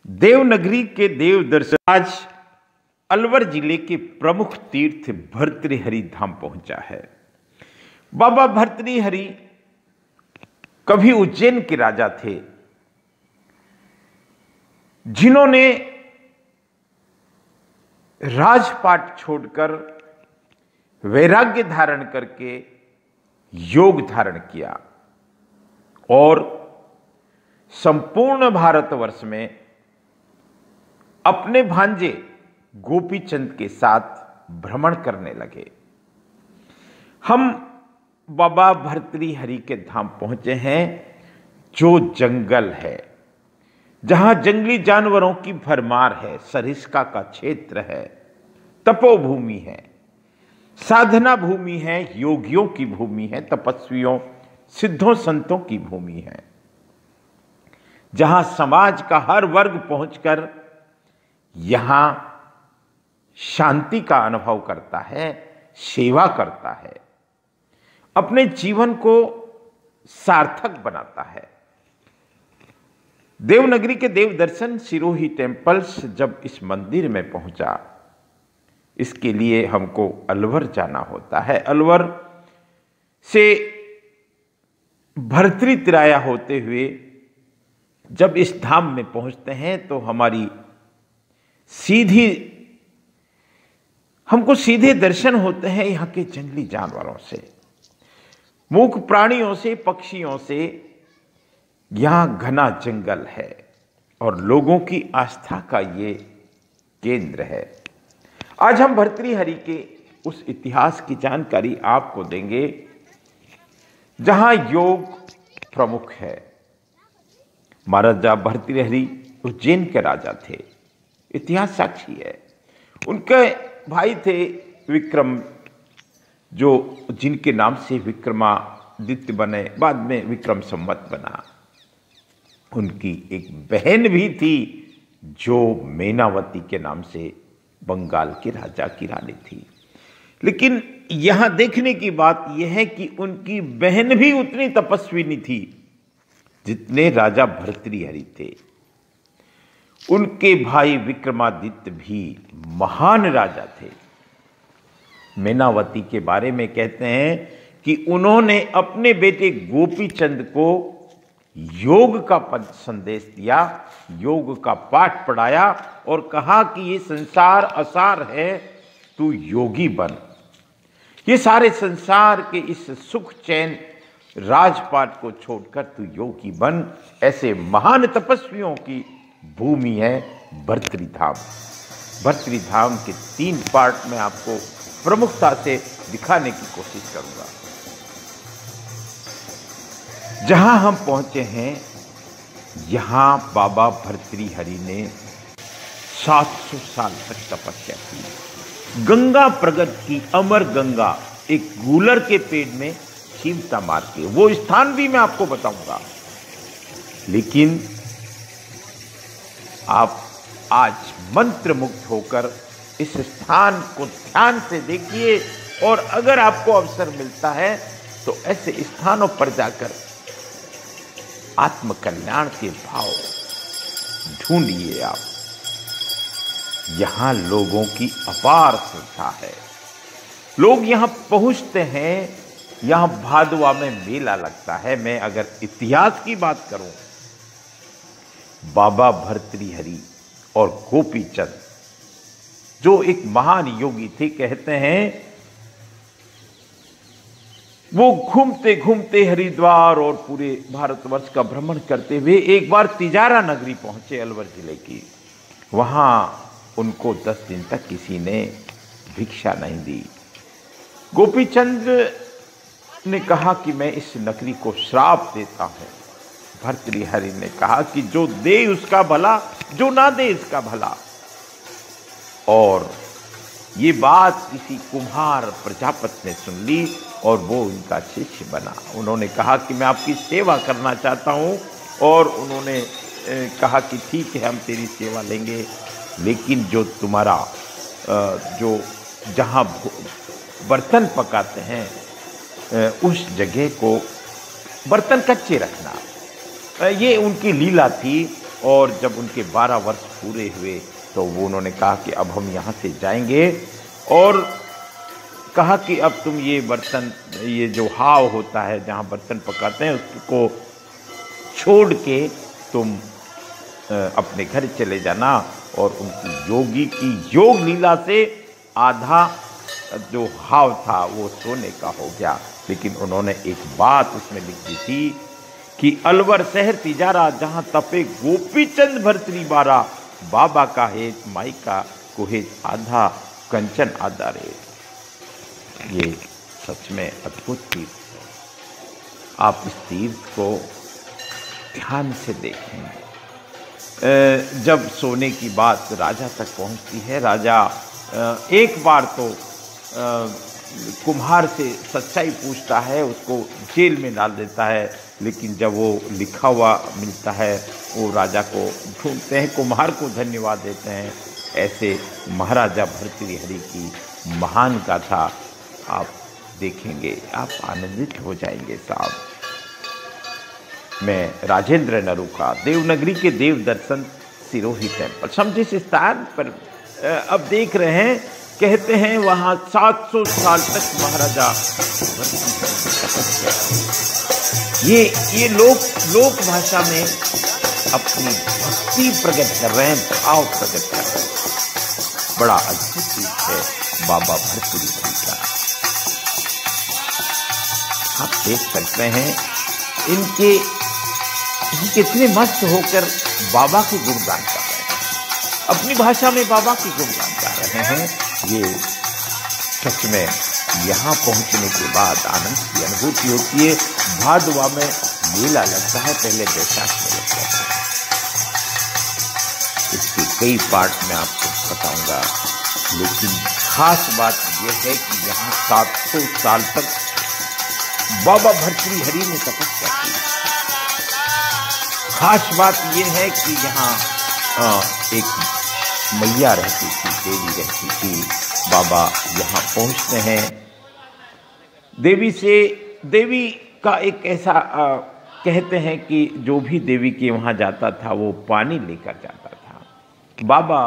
देवनगरी के देव दर्शन आज अलवर जिले के प्रमुख तीर्थ भर्तृहरि धाम पहुंचा है। बाबा भर्तृहरि कभी उज्जैन के राजा थे, जिन्होंने राजपाट छोड़कर वैराग्य धारण करके योग धारण किया और संपूर्ण भारतवर्ष में अपने भांजे गोपीचंद के साथ भ्रमण करने लगे। हम बाबा भर्तृहरि के धाम पहुंचे हैं, जो जंगल है, जहां जंगली जानवरों की भरमार है, सरिस्का का क्षेत्र है, तपोभूमि है, साधना भूमि है, योगियों की भूमि है, तपस्वियों सिद्धों संतों की भूमि है, जहां समाज का हर वर्ग पहुंचकर यहां शांति का अनुभव करता है, सेवा करता है, अपने जीवन को सार्थक बनाता है। देवनगरी के देव दर्शन सिरोही टेम्पल्स जब इस मंदिर में पहुंचा, इसके लिए हमको अलवर जाना होता है। अलवर से भर्तृतिराया होते हुए जब इस धाम में पहुंचते हैं तो हमको सीधे दर्शन होते हैं यहाँ के जंगली जानवरों से, मूक प्राणियों से, पक्षियों से। यहाँ घना जंगल है और लोगों की आस्था का ये केंद्र है। आज हम भर्तृहरि के उस इतिहास की जानकारी आपको देंगे जहां योग प्रमुख है। महाराजा भर्तृहरि उज्जैन के राजा थे, इतिहास साक्षी है। उनके भाई थे विक्रम, जो जिनके नाम से विक्रमादित्य बने, बाद में विक्रम संवत बना। उनकी एक बहन भी थी जो मेनावती के नाम से बंगाल के राजा की रानी थी। लेकिन यहां देखने की बात यह है कि उनकी बहन भी उतनी तपस्विनी थी जितने राजा भर्तृहरि थे। उनके भाई विक्रमादित्य भी महान राजा थे। मेनावती के बारे में कहते हैं कि उन्होंने अपने बेटे गोपीचंद को योग का संदेश दिया, योग का पाठ पढ़ाया और कहा कि ये संसार असार है, तू योगी बन। ये सारे संसार के इस सुख चैन राजपाट को छोड़कर तू योगी बन। ऐसे महान तपस्वियों की भूमि है भर्तृधाम। भर्तृधाम के 3 पार्ट में आपको प्रमुखता से दिखाने की कोशिश करूंगा। जहां हम पहुंचे हैं, यहां बाबा भर्तृहरि ने 700 साल तक तपस्या की। गंगा प्रगट की, अमर गंगा, एक गूलर के पेड़ में चिमटा मार के, वो स्थान भी मैं आपको बताऊंगा। लेकिन आप आज मंत्र मुग्ध होकर इस स्थान को ध्यान से देखिए और अगर आपको अवसर मिलता है तो ऐसे स्थानों पर जाकर आत्मकल्याण के भाव ढूंढिए। आप यहां लोगों की अपार श्रद्धा है, लोग यहां पहुंचते हैं। यहां भादवा में मेला लगता है। मैं अगर इतिहास की बात करूं, बाबा भर्तृहरि और गोपीचंद जो एक महान योगी थे, कहते हैं वो घूमते घूमते हरिद्वार और पूरे भारतवर्ष का भ्रमण करते हुए एक बार तिजारा नगरी पहुंचे, अलवर जिले की। वहां उनको 10 दिन तक किसी ने भिक्षा नहीं दी। गोपीचंद ने कहा कि मैं इस नगरी को श्राप देता हूं। भर्तृहरि ने कहा कि जो दे उसका भला, जो ना दे इसका भला। और ये बात किसी कुम्हार प्रजापति ने सुन ली और वो उनका शिष्य बना। उन्होंने कहा कि मैं आपकी सेवा करना चाहता हूं और उन्होंने कहा कि ठीक है, हम तेरी सेवा लेंगे, लेकिन जो तुम्हारा जो जहां बर्तन पकाते हैं उस जगह को बर्तन कच्चे रखना। ये उनकी लीला थी और जब उनके 12 वर्ष पूरे हुए तो वो उन्होंने कहा कि अब हम यहाँ से जाएंगे, और कहा कि अब तुम ये बर्तन, ये जो हाव होता है जहाँ बर्तन पकाते हैं, उसको छोड़ के तुम अपने घर चले जाना। और उनकी योगी की योग लीला से आधा जो हाव था वो सोने का हो गया। लेकिन उन्होंने एक बात उसमें लिख दी थी कि अलवर शहर तिजारा जहाँ तपे गोपीचंद भरतरी बारा, बाबा का हेत माई का कुहेत आधा कंचन आधा रेत। ये सच में अद्भुत तीर्थ है। आप इस तीर्थ को ध्यान से देखें। जब सोने की बात राजा तक पहुंचती है, राजा एक बार तो कुम्हार से सच्चाई पूछता है, उसको जेल में डाल देता है। लेकिन जब वो लिखा हुआ मिलता है, वो राजा को ढूंढते हैं, कुम्हार को धन्यवाद देते हैं। ऐसे महाराजा भर्तृहरि की महान गाथा आप देखेंगे, आप आनंदित हो जाएंगे साहब। मैं राजेंद्र नरूखा, देवनगरी के देव दर्शन सिरोही टेम्पल। हम जिस स्थान पर अब देख रहे हैं, कहते हैं वहाँ 700 साल तक महाराजा ये लोक भाषा में अपनी भक्ति प्रकट कर रहे हैं, भाव प्रकट कर रहे हैं। बड़ा अद्भुत चीज है बाबा भर्तृहरि का। आप देख सकते हैं इनके कितने मस्त होकर बाबा के गुणगान कर रहे हैं, अपनी भाषा में बाबा के गुणगान कर रहे हैं। ये सच में यहाँ पहुँचने के बाद आनंद की अनुभूति होती है। भादवा में मेला लगता है, पहले बैसाख में लगता है। इसके कई पार्ट में आपको बताऊंगा, लेकिन खास बात यह है कि यहाँ 700 साल तक बाबा भर्तृहरि ने तपस्या की। खास बात यह है कि यहाँ एक मैया रहती थी, देवी रहती थी। बाबा यहाँ पहुँचते हैं। देवी का एक ऐसा कहते हैं कि जो भी देवी के वहाँ जाता था वो पानी लेकर जाता था। बाबा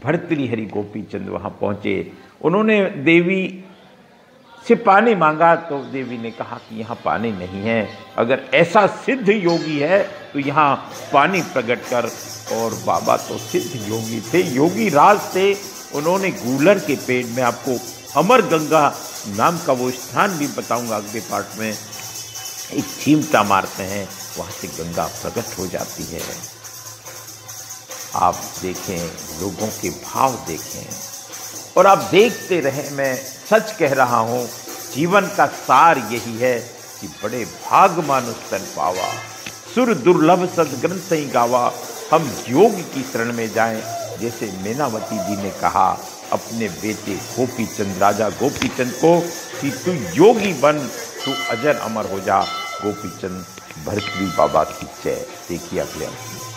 भर्तृहरि गोपीचंद वहाँ पहुँचे, उन्होंने देवी से पानी मांगा तो देवी ने कहा कि यहाँ पानी नहीं है, अगर ऐसा सिद्ध योगी है तो यहाँ पानी प्रकट कर। और बाबा तो सिद्ध योगी थे, योगी राज थे। उन्होंने गूलर के पेड़ में, आपको अमर गंगा नाम का वो स्थान भी बताऊंगा अगले पार्ट में, एक चिमटा मारते हैं, वहाँ से गंगा प्रकट हो जाती है। आप देखें, लोगों के भाव देखें और आप देखते रहें। मैं सच कह रहा हूँ, जीवन का सार यही है कि बड़े भाग मानुष तन पावा, सुर दुर्लभ सदग्रंथ ही गावा। हम योग की शरण में जाएं, जैसे मैनावती जी ने कहा अपने बेटे गोपीचंद, राजा गोपीचंद को कि तू योगी बन, तू अजर अमर हो जा। गोपीचंद भर्तृ बाबा की जय। देखिए अगले अंक में।